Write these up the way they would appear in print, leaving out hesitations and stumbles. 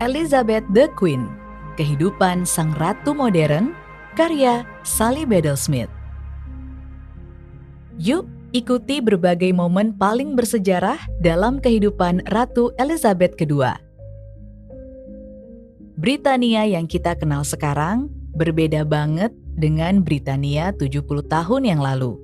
Elizabeth the Queen, Kehidupan Sang Ratu Modern, karya Sally Bedell Smith. Yuk, ikuti berbagai momen paling bersejarah dalam kehidupan Ratu Elizabeth II. Britania yang kita kenal sekarang berbeda banget dengan Britania 70 tahun yang lalu.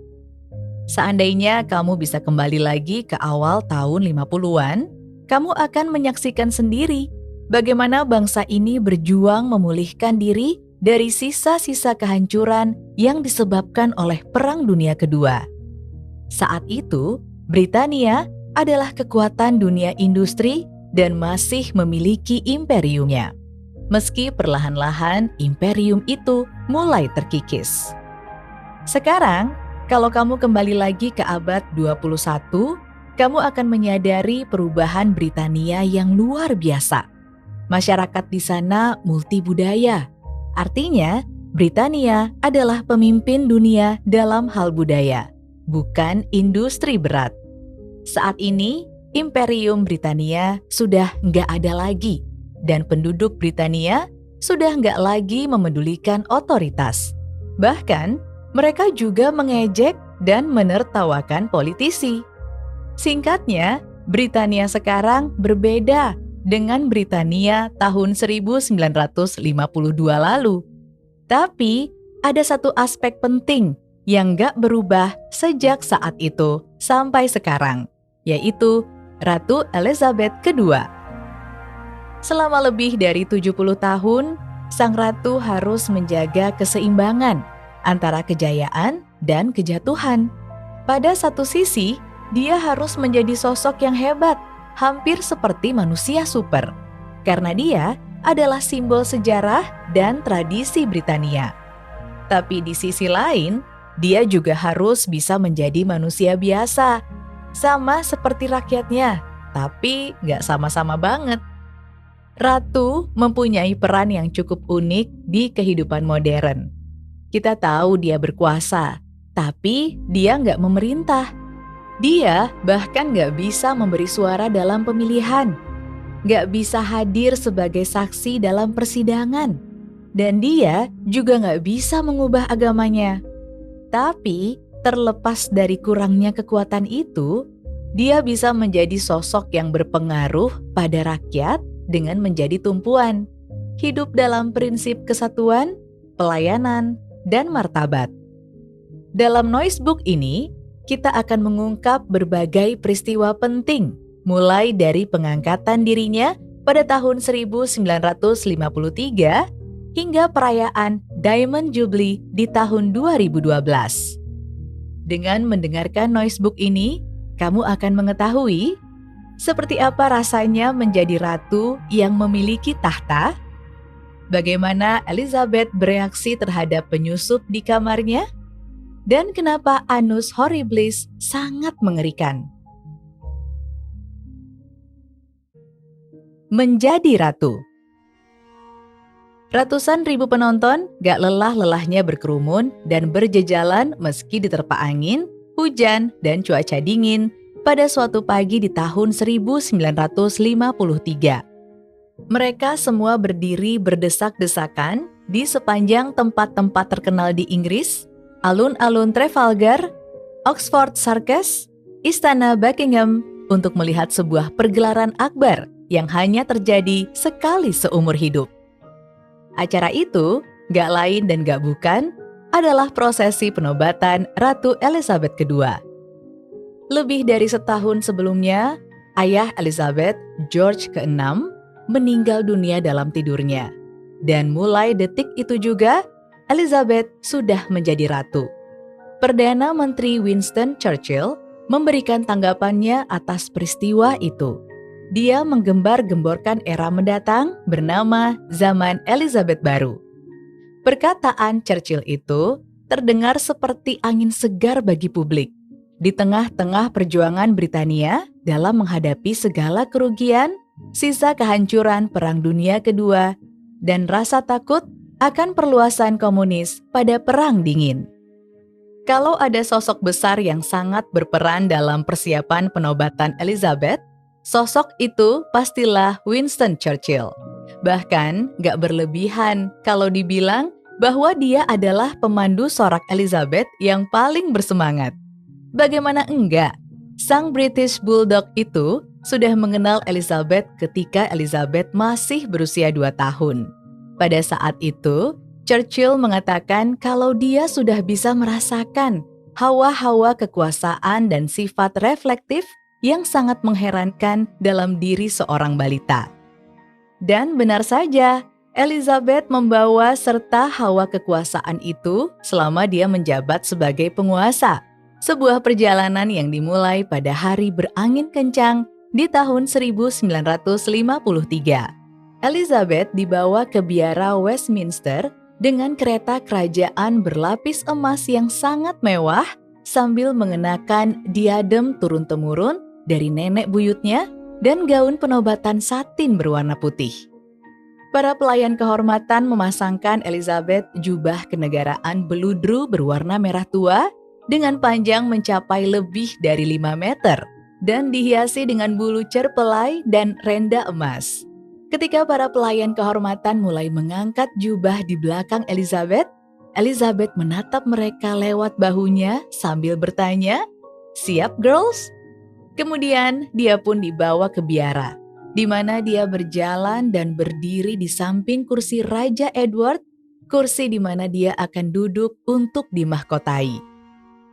Seandainya kamu bisa kembali lagi ke awal tahun 50-an, kamu akan menyaksikan sendiri bagaimana bangsa ini berjuang memulihkan diri dari sisa-sisa kehancuran yang disebabkan oleh Perang Dunia Kedua. Saat itu, Britania adalah kekuatan dunia industri dan masih memiliki imperiumnya. Meski perlahan-lahan imperium itu mulai terkikis. Sekarang, kalau kamu kembali lagi ke abad 21, kamu akan menyadari perubahan Britania yang luar biasa. Masyarakat di sana multibudaya. Artinya, Britania adalah pemimpin dunia dalam hal budaya, bukan industri berat. Saat ini, Imperium Britania sudah nggak ada lagi, dan penduduk Britania sudah nggak lagi memedulikan otoritas. Bahkan, mereka juga mengejek dan menertawakan politisi. Singkatnya, Britania sekarang berbeda dengan Britania tahun 1952 lalu. Tapi, ada satu aspek penting yang nggak berubah sejak saat itu sampai sekarang, yaitu Ratu Elizabeth II. Selama lebih dari 70 tahun, sang ratu harus menjaga keseimbangan antara kejayaan dan kejatuhan. Pada satu sisi, dia harus menjadi sosok yang hebat, hampir seperti manusia super, karena dia adalah simbol sejarah dan tradisi Britania. Tapi di sisi lain, dia juga harus bisa menjadi manusia biasa, sama seperti rakyatnya, tapi nggak sama-sama banget. Ratu mempunyai peran yang cukup unik di kehidupan modern. Kita tahu dia berkuasa, tapi dia nggak memerintah. Dia bahkan nggak bisa memberi suara dalam pemilihan, nggak bisa hadir sebagai saksi dalam persidangan, dan dia juga nggak bisa mengubah agamanya. Tapi terlepas dari kurangnya kekuatan itu, dia bisa menjadi sosok yang berpengaruh pada rakyat dengan menjadi tumpuan, hidup dalam prinsip kesatuan, pelayanan, dan martabat. Dalam Noise Book ini, kita akan mengungkap berbagai peristiwa penting, mulai dari pengangkatan dirinya pada tahun 1953 hingga perayaan Diamond Jubilee di tahun 2012. Dengan mendengarkan Noise Book ini, kamu akan mengetahui seperti apa rasanya menjadi ratu yang memiliki tahta, bagaimana Elizabeth bereaksi terhadap penyusup di kamarnya, dan kenapa Annus Horribilis sangat mengerikan. Menjadi ratu. Ratusan ribu penonton gak lelah-lelahnya berkerumun dan berjejalan meski diterpa angin, hujan, dan cuaca dingin pada suatu pagi di tahun 1953. Mereka semua berdiri berdesak-desakan di sepanjang tempat-tempat terkenal di Inggris, alun-alun Trafalgar, Oxford Circus, Istana Buckingham untuk melihat sebuah pergelaran akbar yang hanya terjadi sekali seumur hidup. Acara itu gak lain dan gak bukan adalah prosesi penobatan Ratu Elizabeth II. Lebih dari setahun sebelumnya, ayah Elizabeth, George VI, meninggal dunia dalam tidurnya. Dan mulai detik itu juga, Elizabeth sudah menjadi ratu. Perdana Menteri Winston Churchill memberikan tanggapannya atas peristiwa itu. Dia menggembar-gemborkan era mendatang bernama Zaman Elizabeth Baru. Perkataan Churchill itu terdengar seperti angin segar bagi publik. Di tengah-tengah perjuangan Britania dalam menghadapi segala kerugian, sisa kehancuran Perang Dunia Kedua, dan rasa takut akan perluasan komunis pada Perang Dingin. Kalau ada sosok besar yang sangat berperan dalam persiapan penobatan Elizabeth, Sosok itu pastilah Winston Churchill. Bahkan gak berlebihan kalau dibilang bahwa dia adalah pemandu sorak Elizabeth yang paling bersemangat. Bagaimana enggak? Sang British Bulldog itu sudah mengenal Elizabeth ketika Elizabeth masih berusia 2 tahun. Pada saat itu, Churchill mengatakan kalau dia sudah bisa merasakan hawa-hawa kekuasaan dan sifat reflektif yang sangat mengherankan dalam diri seorang balita. Dan benar saja, Elizabeth membawa serta hawa kekuasaan itu selama dia menjabat sebagai penguasa. Sebuah perjalanan yang dimulai pada hari berangin kencang di tahun 1953. Elizabeth dibawa ke biara Westminster dengan kereta kerajaan berlapis emas yang sangat mewah sambil mengenakan diadem turun-temurun dari nenek buyutnya dan gaun penobatan satin berwarna putih. Para pelayan kehormatan memasangkan Elizabeth jubah kenegaraan beludru berwarna merah tua dengan panjang mencapai lebih dari 5 meter dan dihiasi dengan bulu cerpelai dan renda emas. Ketika para pelayan kehormatan mulai mengangkat jubah di belakang Elizabeth, Elizabeth menatap mereka lewat bahunya sambil bertanya, "Siap, girls?" Kemudian dia pun dibawa ke biara, di mana dia berjalan dan berdiri di samping kursi Raja Edward, kursi di mana dia akan duduk untuk dimahkotai.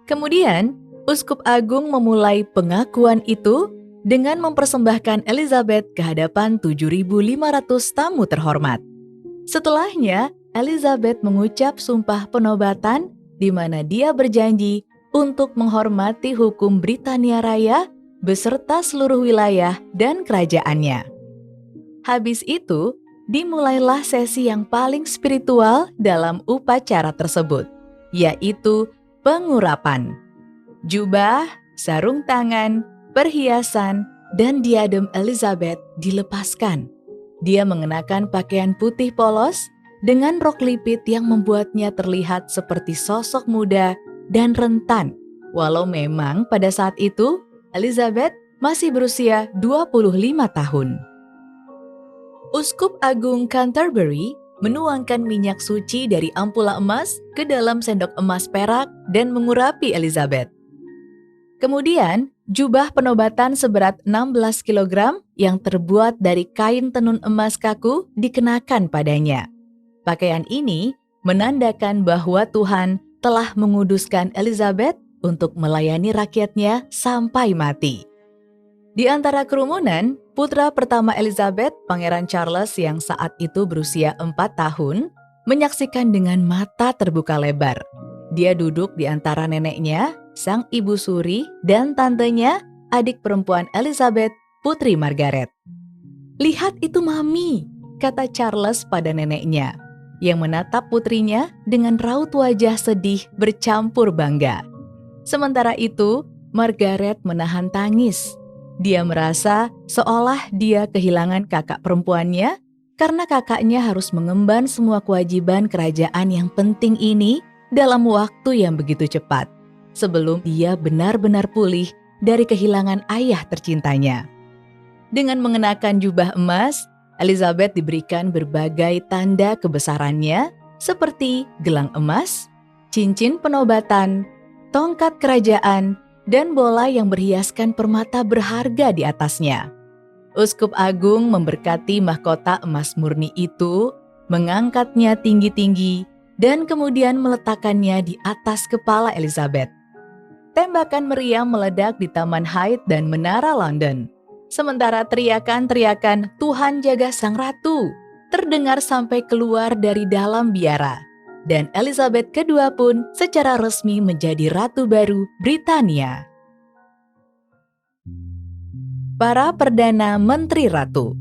Kemudian, Uskup Agung memulai pengakuan itu dengan mempersembahkan Elizabeth ke hadapan 7.500 tamu terhormat. Setelahnya, Elizabeth mengucap sumpah penobatan di mana dia berjanji untuk menghormati hukum Britania Raya beserta seluruh wilayah dan kerajaannya. Habis itu, dimulailah sesi yang paling spiritual dalam upacara tersebut, yaitu pengurapan. Jubah, sarung tangan, perhiasan, dan diadem Elizabeth dilepaskan. Dia mengenakan pakaian putih polos dengan rok lipit yang membuatnya terlihat seperti sosok muda dan rentan, walau memang pada saat itu Elizabeth masih berusia 25 tahun. Uskup Agung Canterbury menuangkan minyak suci dari ampula emas ke dalam sendok emas perak dan mengurapi Elizabeth. Kemudian, jubah penobatan seberat 16 kg yang terbuat dari kain tenun emas kaku dikenakan padanya. Pakaian ini menandakan bahwa Tuhan telah menguduskan Elizabeth untuk melayani rakyatnya sampai mati. Di antara kerumunan, putra pertama Elizabeth, Pangeran Charles yang saat itu berusia 4 tahun, menyaksikan dengan mata terbuka lebar. Dia duduk di antara neneknya, sang ibu suri, dan tantenya, adik perempuan Elizabeth, Putri Margaret. "Lihat itu Mami," kata Charles pada neneknya, yang menatap putrinya dengan raut wajah sedih bercampur bangga. Sementara itu, Margaret menahan tangis. Dia merasa seolah dia kehilangan kakak perempuannya karena kakaknya harus mengemban semua kewajiban kerajaan yang penting ini dalam waktu yang begitu cepat, sebelum dia benar-benar pulih dari kehilangan ayah tercintanya. Dengan mengenakan jubah emas, Elizabeth diberikan berbagai tanda kebesarannya seperti gelang emas, cincin penobatan, tongkat kerajaan, dan bola yang berhiaskan permata berharga di atasnya. Uskup Agung memberkati mahkota emas murni itu, mengangkatnya tinggi-tinggi, dan kemudian meletakkannya di atas kepala Elizabeth. Tembakan meriam meledak di Taman Hyde dan Menara London. Sementara teriakan-teriakan "Tuhan jaga Sang Ratu" terdengar sampai keluar dari dalam biara. Dan Elizabeth II pun secara resmi menjadi Ratu baru Britania. Para Perdana Menteri Ratu.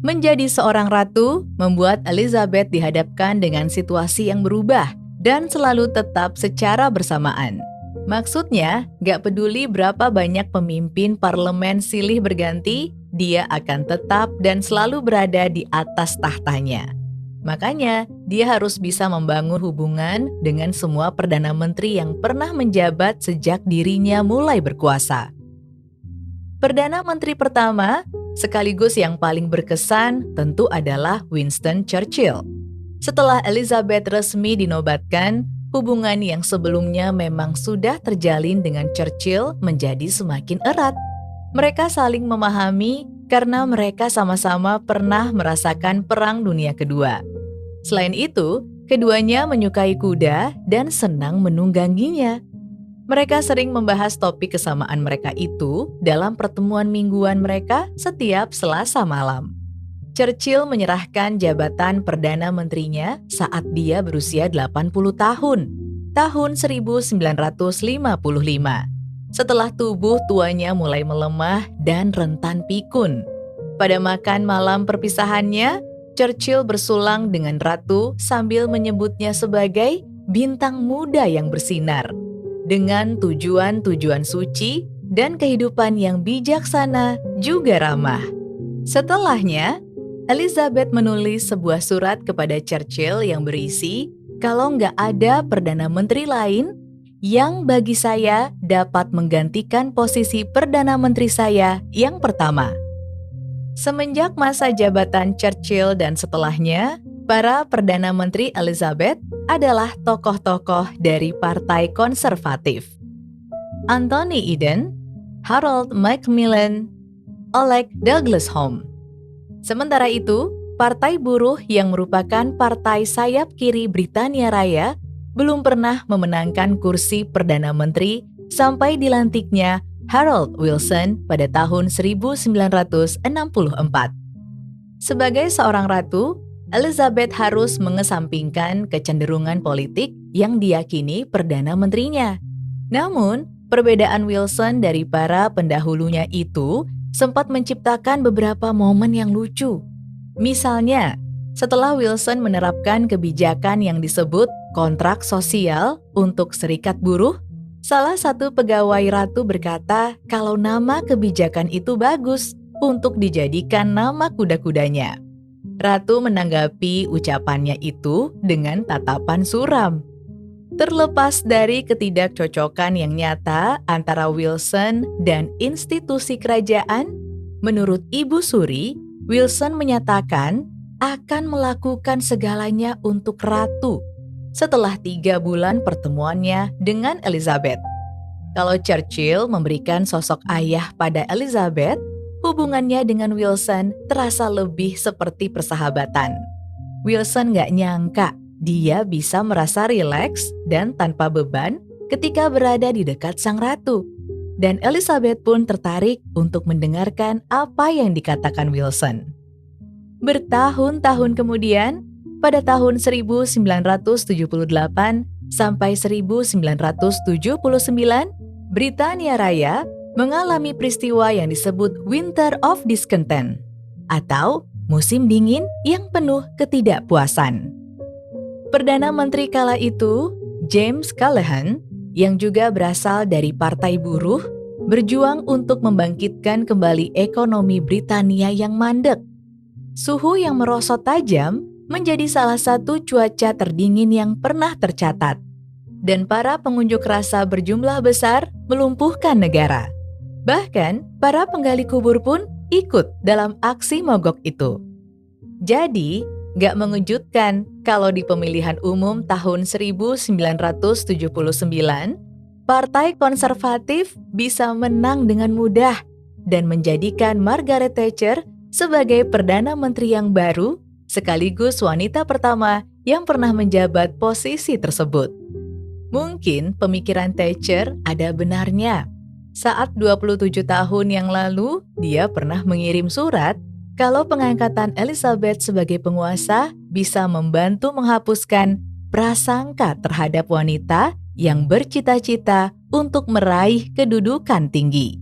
Menjadi seorang ratu membuat Elizabeth dihadapkan dengan situasi yang berubah dan selalu tetap secara bersamaan. Maksudnya, gak peduli berapa banyak pemimpin parlemen silih berganti, dia akan tetap dan selalu berada di atas tahtanya. Makanya, dia harus bisa membangun hubungan dengan semua Perdana Menteri yang pernah menjabat sejak dirinya mulai berkuasa. Perdana Menteri pertama, sekaligus yang paling berkesan, tentu adalah Winston Churchill. Setelah Elizabeth resmi dinobatkan, hubungan yang sebelumnya memang sudah terjalin dengan Churchill menjadi semakin erat. Mereka saling memahami karena mereka sama-sama pernah merasakan Perang Dunia Kedua. Selain itu, keduanya menyukai kuda dan senang menungganginya. Mereka sering membahas topik kesamaan mereka itu dalam pertemuan mingguan mereka setiap Selasa malam. Churchill menyerahkan jabatan Perdana Menterinya saat dia berusia 80 tahun 1955. Setelah tubuh tuanya mulai melemah dan rentan pikun. Pada makan malam perpisahannya, Churchill bersulang dengan Ratu sambil menyebutnya sebagai bintang muda yang bersinar, dengan tujuan-tujuan suci dan kehidupan yang bijaksana juga ramah. Setelahnya, Elizabeth menulis sebuah surat kepada Churchill yang berisi, kalau nggak ada Perdana Menteri lain yang bagi saya dapat menggantikan posisi Perdana Menteri saya yang pertama. Semenjak masa jabatan Churchill dan setelahnya, para Perdana Menteri Elizabeth adalah tokoh-tokoh dari Partai Konservatif. Anthony Eden, Harold Macmillan, Oleg Douglas Home. Sementara itu, Partai Buruh yang merupakan partai sayap kiri Britania Raya belum pernah memenangkan kursi Perdana Menteri sampai dilantiknya Harold Wilson pada tahun 1964. Sebagai seorang ratu, Elizabeth harus mengesampingkan kecenderungan politik yang diyakini Perdana Menterinya. Namun, perbedaan Wilson dari para pendahulunya itu sempat menciptakan beberapa momen yang lucu. Misalnya, setelah Wilson menerapkan kebijakan yang disebut kontrak sosial untuk serikat buruh, salah satu pegawai ratu berkata kalau nama kebijakan itu bagus untuk dijadikan nama kuda-kudanya. Ratu menanggapi ucapannya itu dengan tatapan suram. Terlepas dari ketidakcocokan yang nyata antara Wilson dan institusi kerajaan, menurut Ibu Suri, Wilson menyatakan akan melakukan segalanya untuk ratu setelah 3 bulan pertemuannya dengan Elizabeth. Kalau Churchill memberikan sosok ayah pada Elizabeth, hubungannya dengan Wilson terasa lebih seperti persahabatan. Wilson gak nyangka dia bisa merasa rileks dan tanpa beban ketika berada di dekat sang ratu. Dan Elizabeth pun tertarik untuk mendengarkan apa yang dikatakan Wilson. Bertahun-tahun kemudian, pada tahun 1978 sampai 1979, Britania Raya mengalami peristiwa yang disebut Winter of Discontent atau musim dingin yang penuh ketidakpuasan. Perdana Menteri kala itu, James Callaghan, yang juga berasal dari Partai Buruh, berjuang untuk membangkitkan kembali ekonomi Britania yang mandek. Suhu yang merosot tajam menjadi salah satu cuaca terdingin yang pernah tercatat. Dan para pengunjuk rasa berjumlah besar melumpuhkan negara. Bahkan, para penggali kubur pun ikut dalam aksi mogok itu. Jadi, gak mengejutkan kalau di pemilihan umum tahun 1979, Partai Konservatif bisa menang dengan mudah dan menjadikan Margaret Thatcher sebagai Perdana Menteri yang baru sekaligus wanita pertama yang pernah menjabat posisi tersebut. Mungkin pemikiran Thatcher ada benarnya. Saat 27 tahun yang lalu, dia pernah mengirim surat kalau pengangkatan Elizabeth sebagai penguasa bisa membantu menghapuskan prasangka terhadap wanita yang bercita-cita untuk meraih kedudukan tinggi.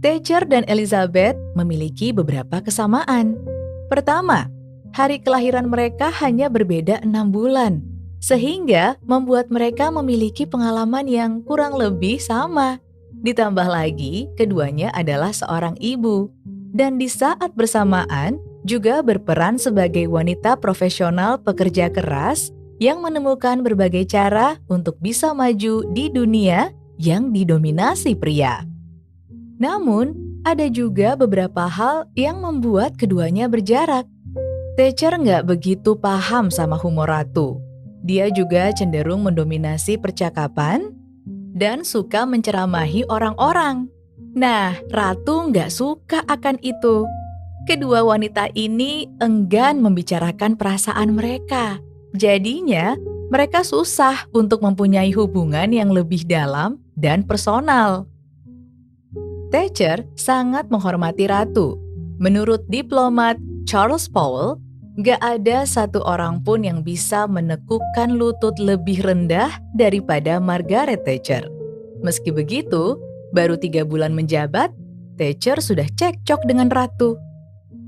Thatcher dan Elizabeth memiliki beberapa kesamaan. Pertama, hari kelahiran mereka hanya berbeda 6 bulan, sehingga membuat mereka memiliki pengalaman yang kurang lebih sama. Ditambah lagi, keduanya adalah seorang ibu, dan di saat bersamaan juga berperan sebagai wanita profesional pekerja keras yang menemukan berbagai cara untuk bisa maju di dunia yang didominasi pria. Namun, ada juga beberapa hal yang membuat keduanya berjarak. Thatcher nggak begitu paham sama humor ratu. Dia juga cenderung mendominasi percakapan dan suka menceramahi orang-orang. Nah, ratu nggak suka akan itu. Kedua wanita ini enggan membicarakan perasaan mereka. Jadinya, mereka susah untuk mempunyai hubungan yang lebih dalam dan personal. Thatcher sangat menghormati ratu. Menurut diplomat Charles Powell, gak ada satu orang pun yang bisa menekukkan lutut lebih rendah daripada Margaret Thatcher. Meski begitu, baru 3 bulan menjabat, Thatcher sudah cekcok dengan ratu.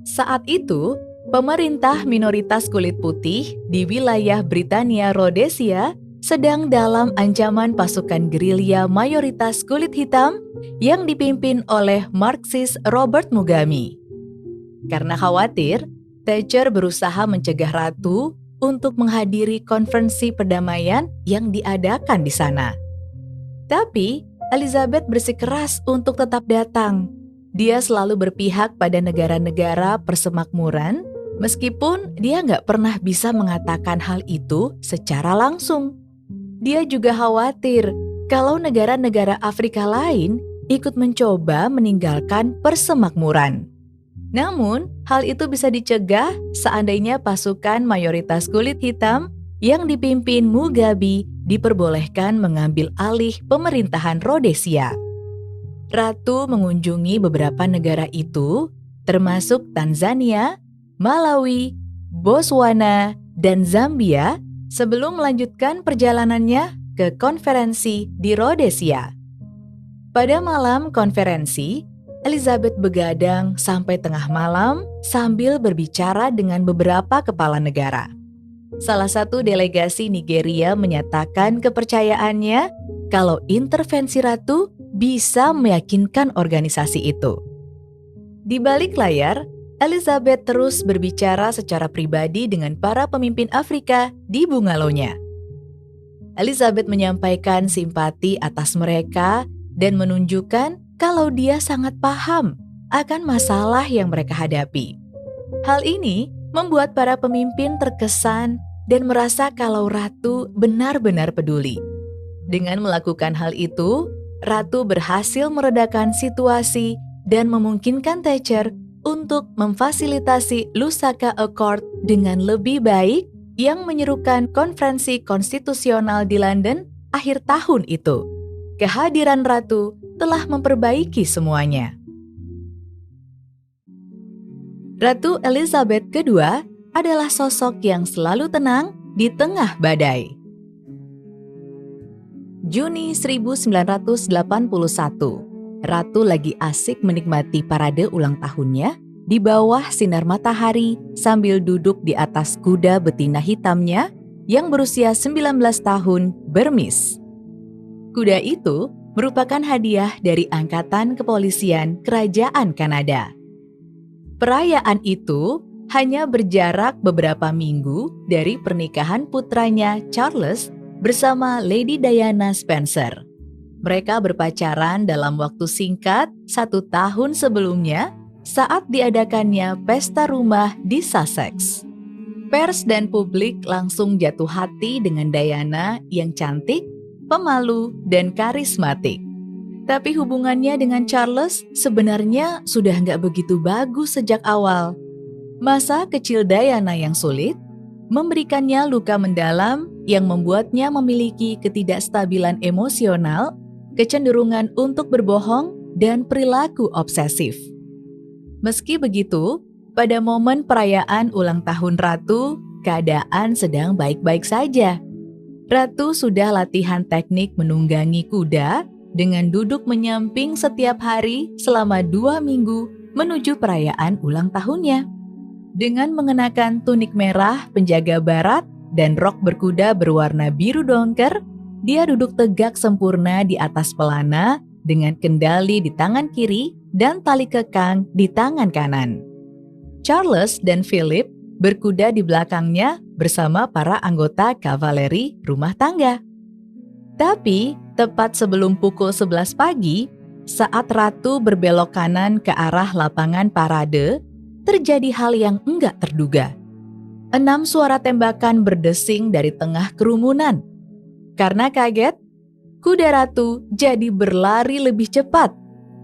Saat itu, pemerintah minoritas kulit putih di wilayah Britania Rhodesia sedang dalam ancaman pasukan gerilya mayoritas kulit hitam yang dipimpin oleh Marxis Robert Mugabe. Karena khawatir, Thatcher berusaha mencegah ratu untuk menghadiri konferensi perdamaian yang diadakan di sana. Tapi, Elizabeth bersikeras untuk tetap datang. Dia selalu berpihak pada negara-negara persemakmuran, meskipun dia nggak pernah bisa mengatakan hal itu secara langsung. Dia juga khawatir kalau negara-negara Afrika lain ikut mencoba meninggalkan persemakmuran. Namun, hal itu bisa dicegah seandainya pasukan mayoritas kulit hitam yang dipimpin Mugabe diperbolehkan mengambil alih pemerintahan Rhodesia. Ratu mengunjungi beberapa negara itu, termasuk Tanzania, Malawi, Botswana, dan Zambia, sebelum melanjutkan perjalanannya ke konferensi di Rhodesia. Pada malam konferensi, Elizabeth begadang sampai tengah malam sambil berbicara dengan beberapa kepala negara. Salah satu delegasi Nigeria menyatakan kepercayaannya kalau intervensi ratu bisa meyakinkan organisasi itu. Di balik layar, Elizabeth terus berbicara secara pribadi dengan para pemimpin Afrika di bungalow-nya. Elizabeth menyampaikan simpati atas mereka dan menunjukkan kalau dia sangat paham akan masalah yang mereka hadapi. Hal ini membuat para pemimpin terkesan dan merasa kalau ratu benar-benar peduli. Dengan melakukan hal itu, ratu berhasil meredakan situasi dan memungkinkan Thatcher untuk memfasilitasi Lusaka Accord dengan lebih baik yang menyerukan konferensi konstitusional di London akhir tahun itu. Kehadiran ratu telah memperbaiki semuanya. Ratu Elizabeth II adalah sosok yang selalu tenang di tengah badai. Juni 1981, Ratu lagi asik menikmati parade ulang tahunnya di bawah sinar matahari sambil duduk di atas kuda betina hitamnya yang berusia 19 tahun Bermis. Kuda itu merupakan hadiah dari Angkatan Kepolisian Kerajaan Kanada. Perayaan itu hanya berjarak beberapa minggu dari pernikahan putranya Charles bersama Lady Diana Spencer. Mereka berpacaran dalam waktu singkat 1 tahun sebelumnya saat diadakannya pesta rumah di Sussex. Pers dan publik langsung jatuh hati dengan Diana yang cantik, pemalu, dan karismatik. Tapi hubungannya dengan Charles sebenarnya sudah nggak begitu bagus sejak awal. Masa kecil Diana yang sulit memberikannya luka mendalam yang membuatnya memiliki ketidakstabilan emosional, kecenderungan untuk berbohong, dan perilaku obsesif. Meski begitu, pada momen perayaan ulang tahun Ratu, keadaan sedang baik-baik saja. Ratu sudah latihan teknik menunggangi kuda dengan duduk menyamping setiap hari selama 2 minggu menuju perayaan ulang tahunnya. Dengan mengenakan tunik merah penjaga barat dan rok berkuda berwarna biru dongker, dia duduk tegak sempurna di atas pelana dengan kendali di tangan kiri dan tali kekang di tangan kanan. Charles dan Philip berkuda di belakangnya bersama para anggota kavaleri rumah tangga. Tapi, tepat sebelum pukul 11 pagi, Saat Ratu berbelok kanan ke arah lapangan parade, terjadi hal yang enggak terduga. 6 suara tembakan berdesing dari tengah kerumunan. Karena kaget, kuda Ratu jadi berlari lebih cepat,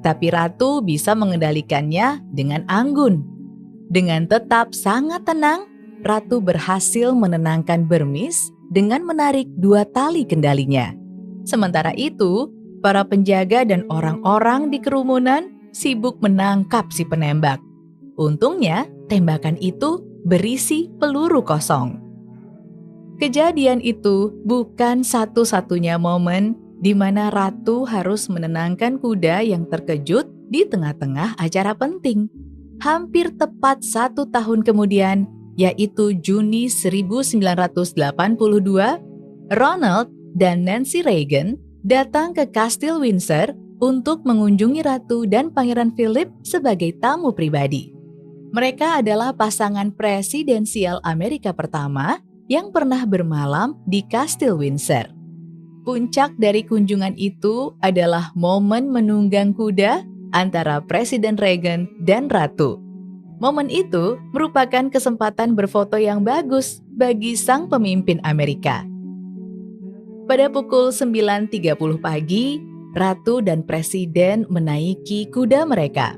tapi Ratu bisa mengendalikannya dengan anggun. Dengan tetap sangat tenang, Ratu berhasil menenangkan Burmese dengan menarik 2 tali kendalinya. Sementara itu, para penjaga dan orang-orang di kerumunan sibuk menangkap si penembak. Untungnya, tembakan itu berisi peluru kosong. Kejadian itu bukan satu-satunya momen di mana Ratu harus menenangkan kuda yang terkejut di tengah-tengah acara penting. Hampir tepat 1 tahun kemudian, yaitu Juni 1982, Ronald dan Nancy Reagan datang ke Kastil Windsor untuk mengunjungi Ratu dan Pangeran Philip sebagai tamu pribadi. Mereka adalah pasangan presidensial Amerika pertama yang pernah bermalam di Kastil Windsor. Puncak dari kunjungan itu adalah momen menunggang kuda antara Presiden Reagan dan Ratu. Momen itu merupakan kesempatan berfoto yang bagus bagi sang pemimpin Amerika. Pada pukul 9.30 pagi, Ratu dan Presiden menaiki kuda mereka.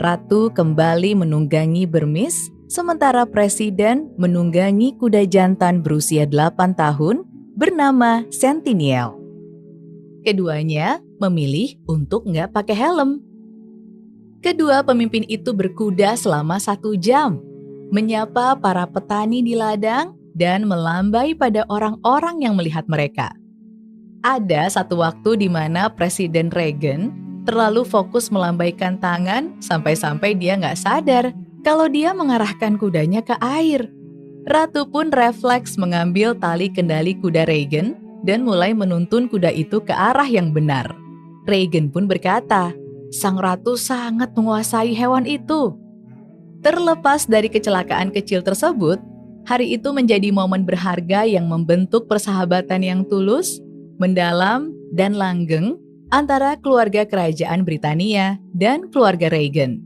Ratu kembali menunggangi Burmese, sementara Presiden menunggangi kuda jantan berusia 8 tahun bernama Centennial. Keduanya memilih untuk nggak pakai helm. Kedua pemimpin itu berkuda selama 1 jam, menyapa para petani di ladang dan melambai pada orang-orang yang melihat mereka. Ada satu waktu di mana Presiden Reagan terlalu fokus melambaikan tangan sampai-sampai dia nggak sadar kalau dia mengarahkan kudanya ke air. Ratu pun refleks mengambil tali kendali kuda Reagan dan mulai menuntun kuda itu ke arah yang benar. Reagan pun berkata, "Sang Ratu sangat menguasai hewan itu." Terlepas dari kecelakaan kecil tersebut, hari itu menjadi momen berharga yang membentuk persahabatan yang tulus, mendalam, dan langgeng antara keluarga kerajaan Britania dan keluarga Reagan.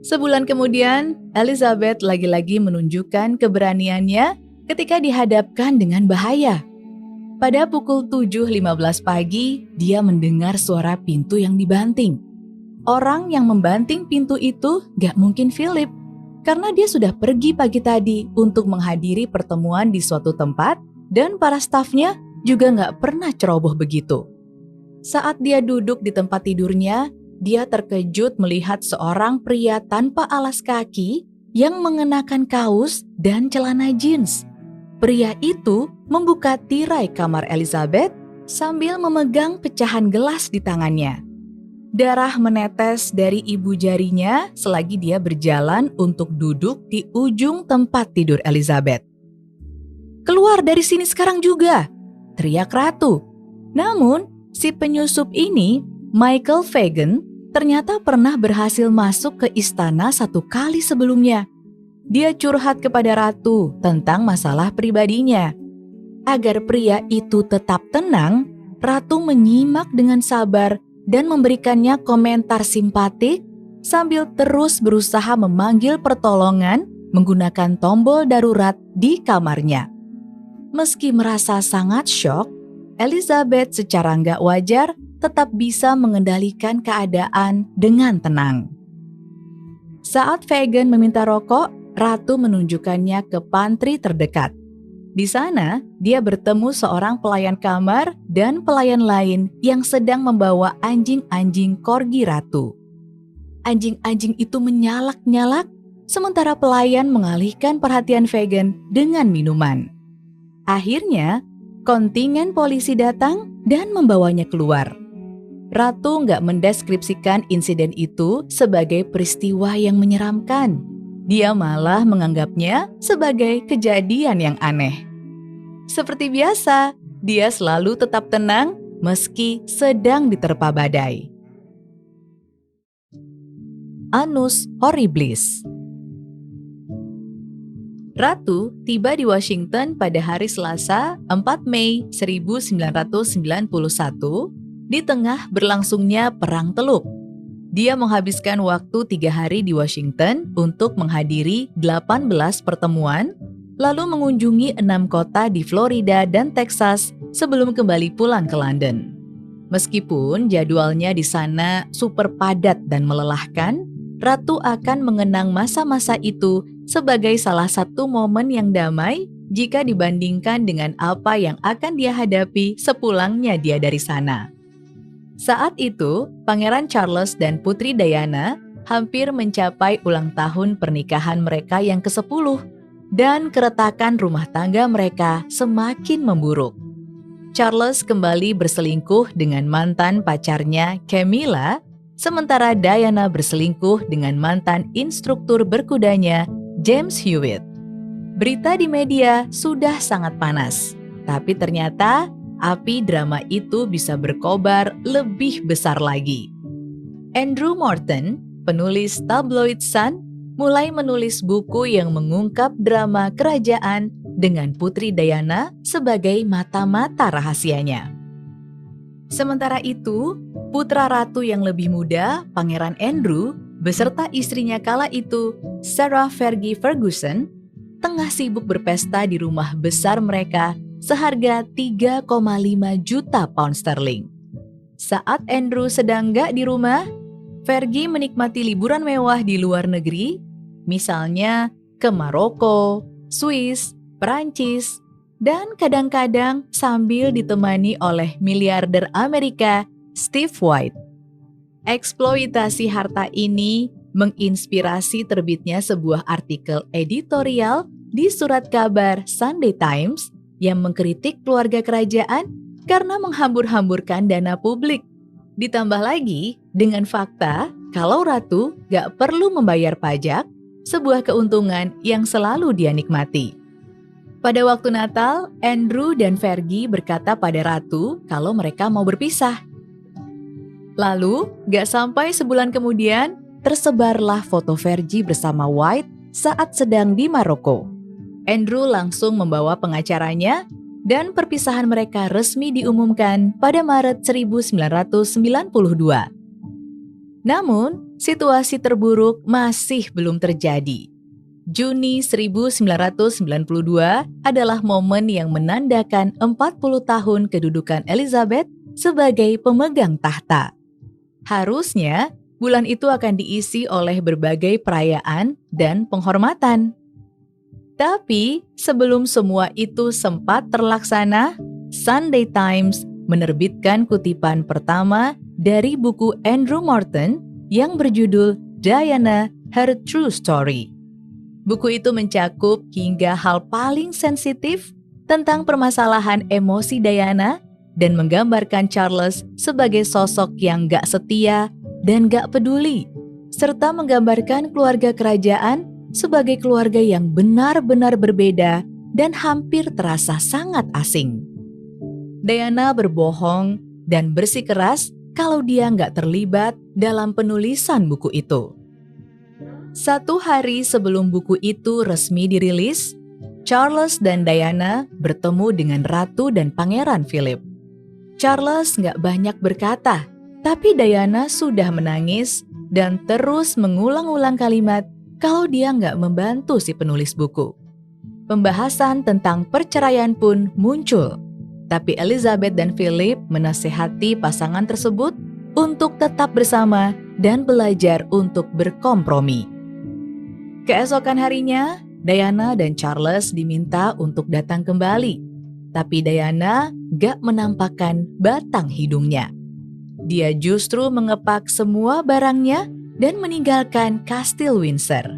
Sebulan kemudian, Elizabeth lagi-lagi menunjukkan keberaniannya ketika dihadapkan dengan bahaya. Pada pukul 7.15 pagi, dia mendengar suara pintu yang dibanting. Orang yang membanting pintu itu gak mungkin Philip, karena dia sudah pergi pagi tadi untuk menghadiri pertemuan di suatu tempat dan para stafnya juga gak pernah ceroboh begitu. Saat dia duduk di tempat tidurnya, dia terkejut melihat seorang pria tanpa alas kaki yang mengenakan kaos dan celana jeans. Pria itu membuka tirai kamar Elizabeth sambil memegang pecahan gelas di tangannya. Darah menetes dari ibu jarinya selagi dia berjalan untuk duduk di ujung tempat tidur Elizabeth. "Keluar dari sini sekarang juga!" teriak Ratu. Namun, si penyusup ini, Michael Fagan, ternyata pernah berhasil masuk ke istana 1 kali sebelumnya. Dia curhat kepada Ratu tentang masalah pribadinya. Agar pria itu tetap tenang, Ratu menyimak dengan sabar dan memberikannya komentar simpatik sambil terus berusaha memanggil pertolongan menggunakan tombol darurat di kamarnya. Meski merasa sangat syok, Elizabeth secara nggak wajar tetap bisa mengendalikan keadaan dengan tenang. Saat Fagan meminta rokok, Ratu menunjukkannya ke pantry terdekat. Di sana, dia bertemu seorang pelayan kamar dan pelayan lain yang sedang membawa anjing-anjing corgi Ratu. Anjing-anjing itu menyalak-nyalak, sementara pelayan mengalihkan perhatian Fagan dengan minuman. Akhirnya, kontingen polisi datang dan membawanya keluar. Ratu nggak mendeskripsikan insiden itu sebagai peristiwa yang menyeramkan. Dia malah menganggapnya sebagai kejadian yang aneh. Seperti biasa, dia selalu tetap tenang meski sedang diterpa badai. Annus Horribilis. Ratu tiba di Washington pada hari Selasa, 4 Mei 1991 Di tengah berlangsungnya Perang Teluk, dia menghabiskan waktu 3 hari di Washington untuk menghadiri 18 pertemuan, lalu mengunjungi 6 kota di Florida dan Texas sebelum kembali pulang ke London. Meskipun jadwalnya di sana super padat dan melelahkan, Ratu akan mengenang masa-masa itu sebagai salah satu momen yang damai jika dibandingkan dengan apa yang akan dia hadapi sepulangnya dia dari sana. Saat itu, Pangeran Charles dan Putri Diana hampir mencapai ulang tahun pernikahan mereka yang ke-10 dan keretakan rumah tangga mereka semakin memburuk. Charles kembali berselingkuh dengan mantan pacarnya Camilla, sementara Diana berselingkuh dengan mantan instruktur berkudanya James Hewitt. Berita di media sudah sangat panas, tapi ternyata api drama itu bisa berkobar lebih besar lagi. Andrew Morton, penulis tabloid Sun, mulai menulis buku yang mengungkap drama kerajaan dengan Putri Diana sebagai mata-mata rahasianya. Sementara itu, putra ratu yang lebih muda, Pangeran Andrew, beserta istrinya kala itu, Sarah Fergie Ferguson, tengah sibuk berpesta di rumah besar mereka seharga 3,5 juta pound sterling. Saat Andrew sedang gak di rumah, Fergie menikmati liburan mewah di luar negeri, misalnya ke Maroko, Swiss, Perancis, dan kadang-kadang sambil ditemani oleh miliarder Amerika Steve White. Eksploitasi harta ini menginspirasi terbitnya sebuah artikel editorial di surat kabar Sunday Times yang mengkritik keluarga kerajaan karena menghambur-hamburkan dana publik. Ditambah lagi dengan fakta kalau ratu gak perlu membayar pajak, sebuah keuntungan yang selalu dia nikmati. Pada waktu Natal, Andrew dan Fergie berkata pada ratu kalau mereka mau berpisah. Lalu, gak sampai sebulan kemudian, tersebarlah foto Fergie bersama White saat sedang di Maroko. Andrew langsung membawa pengacaranya dan perpisahan mereka resmi diumumkan pada Maret 1992. Namun, situasi terburuk masih belum terjadi. Juni 1992 adalah momen yang menandakan 40 tahun kedudukan Elizabeth sebagai pemegang tahta. Harusnya, bulan itu akan diisi oleh berbagai perayaan dan penghormatan. Tapi, sebelum semua itu sempat terlaksana, Sunday Times menerbitkan kutipan pertama dari buku Andrew Morton yang berjudul Diana, Her True Story. Buku itu mencakup hingga hal paling sensitif tentang permasalahan emosi Diana dan menggambarkan Charles sebagai sosok yang gak setia dan gak peduli, serta menggambarkan keluarga kerajaan sebagai keluarga yang benar-benar berbeda dan hampir terasa sangat asing. Diana berbohong dan bersikeras kalau dia nggak terlibat dalam penulisan buku itu. 1 hari sebelum buku itu resmi dirilis, Charles dan Diana bertemu dengan Ratu dan Pangeran Philip. Charles nggak banyak berkata, tapi Diana sudah menangis dan terus mengulang-ulang kalimat kalau dia nggak membantu si penulis buku. Pembahasan tentang perceraian pun muncul, tapi Elizabeth dan Philip menasihati pasangan tersebut untuk tetap bersama dan belajar untuk berkompromi. Keesokan harinya, Diana dan Charles diminta untuk datang kembali, tapi Diana nggak menampakkan batang hidungnya. Dia justru mengepak semua barangnya dan meninggalkan Kastil Windsor.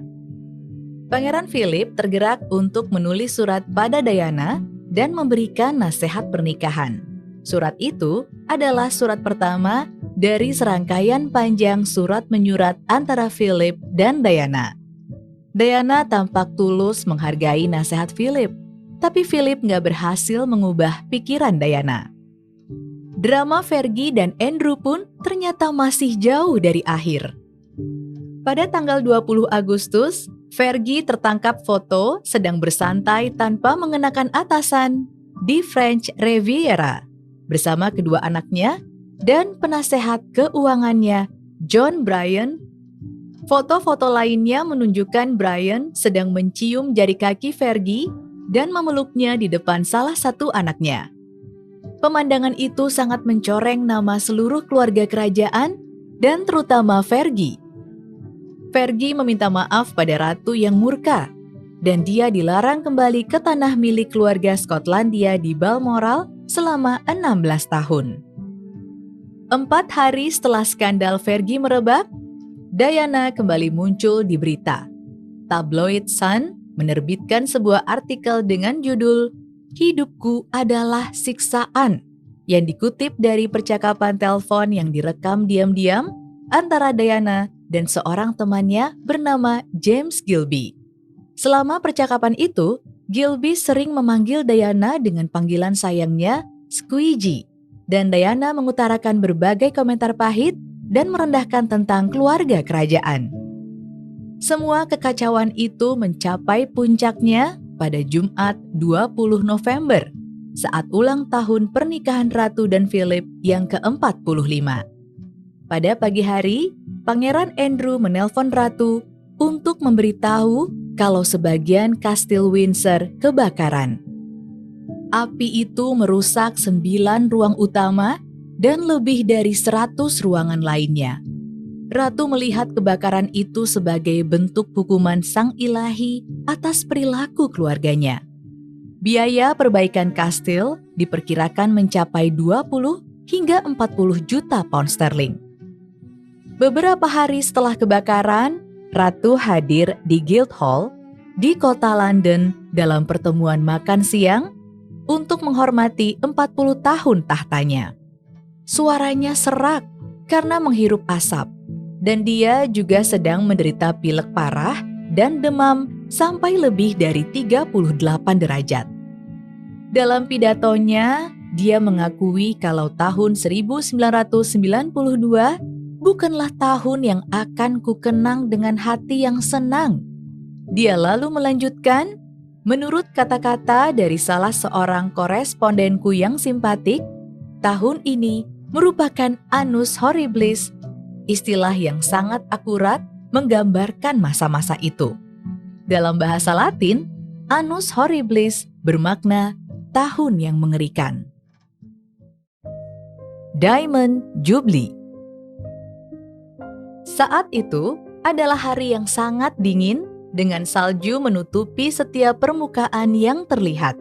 Pangeran Philip tergerak untuk menulis surat pada Diana dan memberikan nasihat pernikahan. Surat itu adalah surat pertama dari serangkaian panjang surat menyurat antara Philip dan Diana. Diana tampak tulus menghargai nasihat Philip, tapi Philip nggak berhasil mengubah pikiran Diana. Drama Fergie dan Andrew pun ternyata masih jauh dari akhir. Pada tanggal 20 Agustus, Fergie tertangkap foto sedang bersantai tanpa mengenakan atasan di French Riviera bersama kedua anaknya, dan penasehat keuangannya, John Bryan. Foto-foto lainnya menunjukkan Bryan sedang mencium jari kaki Fergie dan memeluknya di depan salah satu anaknya. Pemandangan itu sangat mencoreng nama seluruh keluarga kerajaan dan terutama Fergie. Fergie meminta maaf pada ratu yang murka, dan dia dilarang kembali ke tanah milik keluarga Skotlandia di Balmoral selama 16 tahun. 4 hari setelah skandal Fergie merebak, Diana kembali muncul di berita. Tabloid Sun menerbitkan sebuah artikel dengan judul "Hidupku adalah siksaan" yang dikutip dari percakapan telepon yang direkam diam-diam antara Diana dan seorang temannya bernama James Gilby. Selama percakapan itu, Gilby sering memanggil Diana dengan panggilan sayangnya Squeegee, dan Diana mengutarakan berbagai komentar pahit dan merendahkan tentang keluarga kerajaan. Semua kekacauan itu mencapai puncaknya pada Jumat 20 November saat ulang tahun pernikahan Ratu dan Philip yang ke-45. Pada pagi hari, Pangeran Andrew menelpon Ratu untuk memberitahu kalau sebagian Kastil Windsor kebakaran. Api itu merusak 9 ruang utama dan lebih dari 100 ruangan lainnya. Ratu melihat kebakaran itu sebagai bentuk hukuman sang ilahi atas perilaku keluarganya. Biaya perbaikan kastil diperkirakan mencapai 20 hingga 40 juta pound sterling. Beberapa hari setelah kebakaran, Ratu hadir di Guildhall di kota London dalam pertemuan makan siang untuk menghormati 40 tahun tahtanya. Suaranya serak karena menghirup asap, dan dia juga sedang menderita pilek parah dan demam sampai lebih dari 38 derajat. Dalam pidatonya, dia mengakui kalau tahun 1992 bukanlah tahun yang akan kukenang dengan hati yang senang. Dia lalu melanjutkan, menurut kata-kata dari salah seorang korespondenku yang simpatik, tahun ini merupakan Annus Horribilis, istilah yang sangat akurat menggambarkan masa-masa itu. Dalam bahasa Latin, Annus Horribilis bermakna tahun yang mengerikan. Diamond Jubilee. Saat itu adalah hari yang sangat dingin dengan salju menutupi setiap permukaan yang terlihat.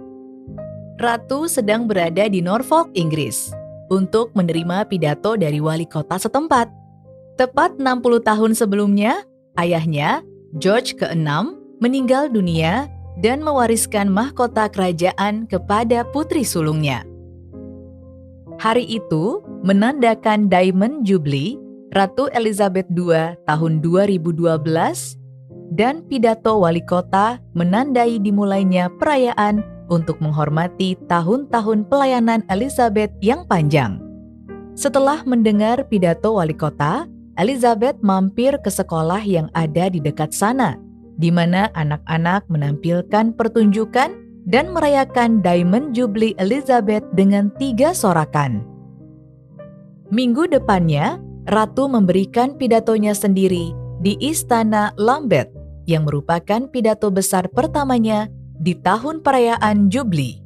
Ratu sedang berada di Norfolk, Inggris, untuk menerima pidato dari wali kota setempat. Tepat 60 tahun sebelumnya, ayahnya, George ke-6, meninggal dunia dan mewariskan mahkota kerajaan kepada putri sulungnya. Hari itu menandakan Diamond Jubilee Ratu Elizabeth II tahun 2012 dan pidato wali kota menandai dimulainya perayaan untuk menghormati tahun-tahun pelayanan Elizabeth yang panjang. Setelah mendengar pidato wali kota, Elizabeth mampir ke sekolah yang ada di dekat sana, di mana anak-anak menampilkan pertunjukan dan merayakan Diamond Jubilee Elizabeth dengan 3 sorakan. Minggu depannya, Ratu memberikan pidatonya sendiri di Istana Lambeth, yang merupakan pidato besar pertamanya di tahun perayaan Jubilee.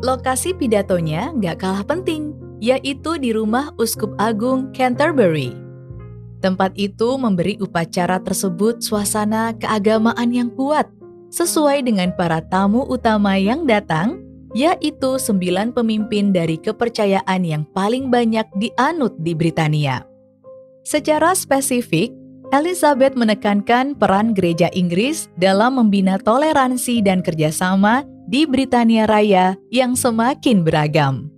Lokasi pidatonya gak kalah penting, yaitu di rumah Uskup Agung Canterbury. Tempat itu memberi upacara tersebut suasana keagamaan yang kuat, sesuai dengan para tamu utama yang datang, yaitu 9 pemimpin dari kepercayaan yang paling banyak dianut di Britania. Secara spesifik, Elizabeth menekankan peran gereja Inggris dalam membina toleransi dan kerjasama di Britania Raya yang semakin beragam.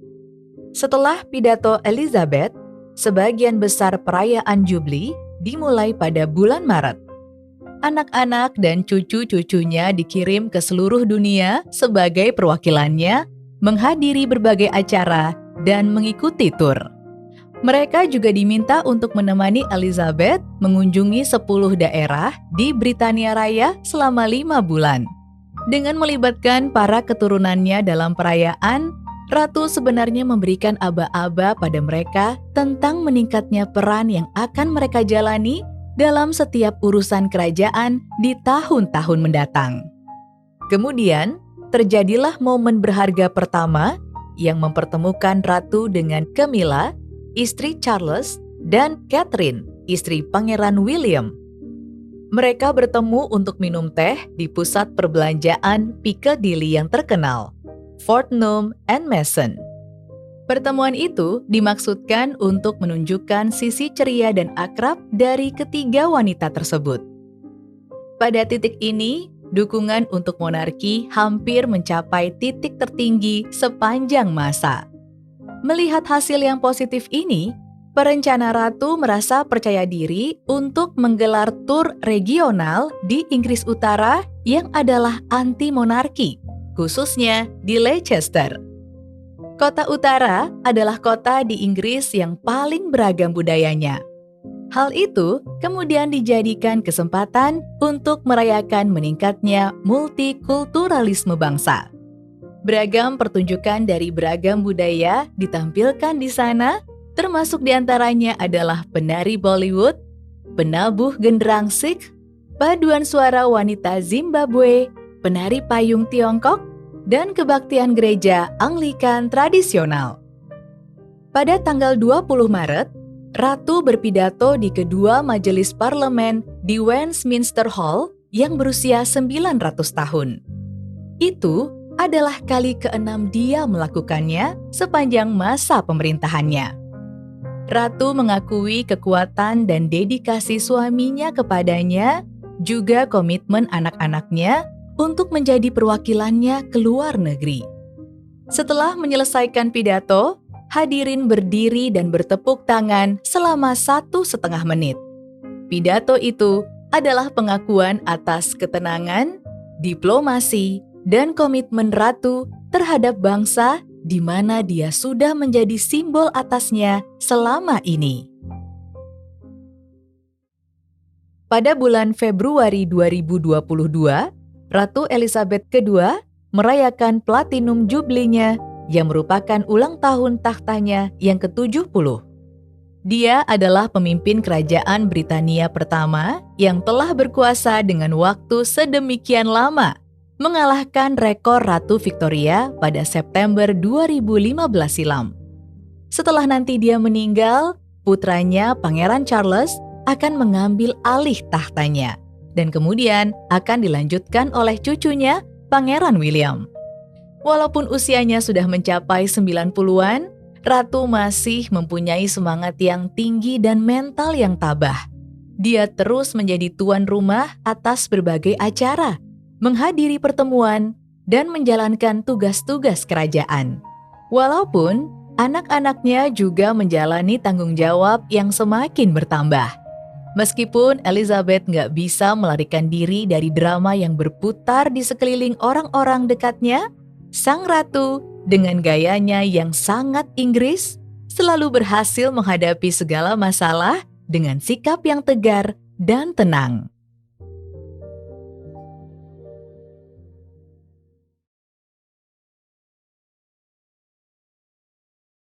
Setelah pidato Elizabeth, sebagian besar perayaan Jubilee dimulai pada bulan Maret. Anak-anak dan cucu-cucunya dikirim ke seluruh dunia sebagai perwakilannya, menghadiri berbagai acara, dan mengikuti tur. Mereka juga diminta untuk menemani Elizabeth mengunjungi 10 daerah di Britania Raya selama 5 bulan. Dengan melibatkan para keturunannya dalam perayaan, Ratu sebenarnya memberikan aba-aba pada mereka tentang meningkatnya peran yang akan mereka jalani dalam setiap urusan kerajaan di tahun-tahun mendatang. Kemudian, terjadilah momen berharga pertama yang mempertemukan Ratu dengan Camilla, istri Charles, dan Catherine, istri Pangeran William. Mereka bertemu untuk minum teh di pusat perbelanjaan Piccadilly yang terkenal, Fortnum and Mason. Pertemuan itu dimaksudkan untuk menunjukkan sisi ceria dan akrab dari ketiga wanita tersebut. Pada titik ini, dukungan untuk monarki hampir mencapai titik tertinggi sepanjang masa. Melihat hasil yang positif ini, perencana ratu merasa percaya diri untuk menggelar tur regional di Inggris Utara yang adalah anti-monarki, khususnya di Leicester. Kota utara adalah kota di Inggris yang paling beragam budayanya. Hal itu kemudian dijadikan kesempatan untuk merayakan meningkatnya multikulturalisme bangsa. Beragam pertunjukan dari beragam budaya ditampilkan di sana, termasuk diantaranya adalah penari Bollywood, penabuh genderang Sikh, paduan suara wanita Zimbabwe, penari payung Tiongkok, dan kebaktian gereja Anglikan tradisional. Pada tanggal 20 Maret, Ratu berpidato di kedua majelis parlemen di Westminster Hall yang berusia 900 tahun. Itu adalah kali ke-6 dia melakukannya sepanjang masa pemerintahannya. Ratu mengakui kekuatan dan dedikasi suaminya kepadanya, juga komitmen anak-anaknya untuk menjadi perwakilannya ke luar negeri. Setelah menyelesaikan pidato, hadirin berdiri dan bertepuk tangan selama 1,5 menit. Pidato itu adalah pengakuan atas ketenangan, diplomasi, dan komitmen Ratu terhadap bangsa di mana dia sudah menjadi simbol atasnya selama ini. Pada bulan Februari 2022, Ratu Elizabeth II merayakan Platinum Jubilee-nya yang merupakan ulang tahun tahtanya yang ke-70. Dia adalah pemimpin kerajaan Britania pertama yang telah berkuasa dengan waktu sedemikian lama, mengalahkan rekor Ratu Victoria pada September 2015 silam. Setelah nanti dia meninggal, putranya Pangeran Charles akan mengambil alih tahtanya, dan kemudian akan dilanjutkan oleh cucunya, Pangeran William. Walaupun usianya sudah mencapai 90-an, Ratu masih mempunyai semangat yang tinggi dan mental yang tabah. Dia terus menjadi tuan rumah atas berbagai acara, menghadiri pertemuan, dan menjalankan tugas-tugas kerajaan. Walaupun anak-anaknya juga menjalani tanggung jawab yang semakin bertambah. Meskipun Elizabeth nggak bisa melarikan diri dari drama yang berputar di sekeliling orang-orang dekatnya, sang ratu dengan gayanya yang sangat Inggris selalu berhasil menghadapi segala masalah dengan sikap yang tegar dan tenang.